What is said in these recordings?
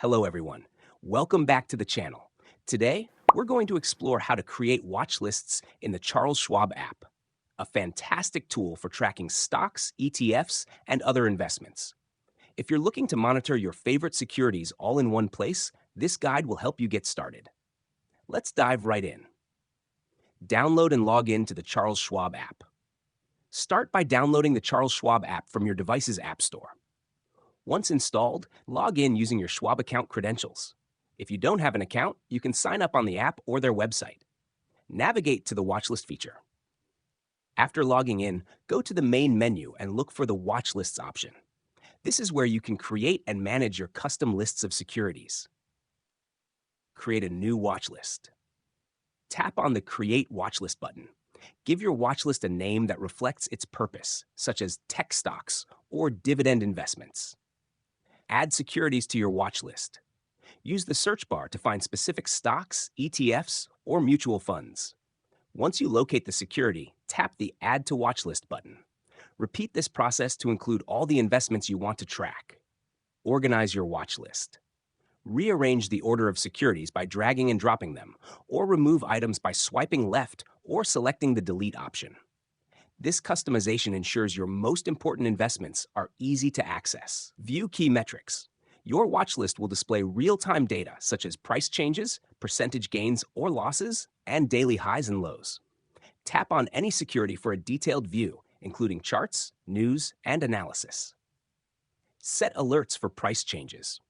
Hello, everyone. Welcome back to the channel. Today, we're going to explore how to create watch lists in the Charles Schwab app, a fantastic tool for tracking stocks, ETFs, and other investments. If you're looking to monitor your favorite securities all in one place, this guide will help you get started. Let's dive right in. Download and log in to the Charles Schwab app. Start by downloading the Charles Schwab app from your device's app store. Once installed, log in using your Schwab account credentials. If you don't have an account, you can sign up on the app or their website. Navigate to the Watchlist feature. After logging in, go to the main menu and look for the Watchlists option. This is where you can create and manage your custom lists of securities. Create a new watch list. Tap on the Create Watchlist button. Give your watch list a name that reflects its purpose, such as tech stocks or dividend investments. Add securities to your watch list. Use the search bar to find specific stocks, ETFs, or mutual funds. Once you locate the security, tap the Add to Watch List button. Repeat this process to include all the investments you want to track. Organize your watch list. Rearrange the order of securities by dragging and dropping them, or remove items by swiping left or selecting the Delete option. This customization ensures your most important investments are easy to access. View key metrics. Your watch list will display real-time data such as price changes, percentage gains or losses, and daily highs and lows. Tap on any security for a detailed view, including charts, news, and analysis. Set alerts for price changes.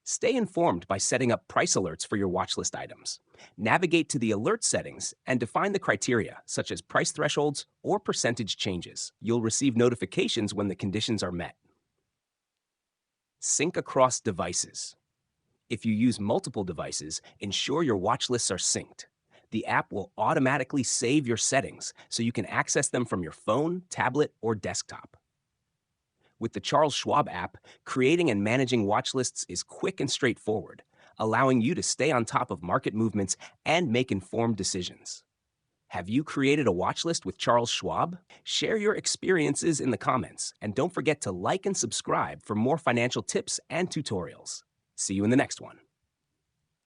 Stay informed by setting up price alerts for your watchlist items. Navigate to the alert settings and define the criteria, such as price thresholds or percentage changes. You'll receive notifications when the conditions are met. Sync across devices. If you use multiple devices, ensure your watchlists are synced. The app will automatically save your settings so you can access them from your phone, tablet, or desktop. With the Charles Schwab app, creating and managing watch lists is quick and straightforward, allowing you to stay on top of market movements and make informed decisions. Have you created a watch list with Charles Schwab? Share your experiences in the comments, and don't forget to like and subscribe for more financial tips and tutorials. See you in the next one.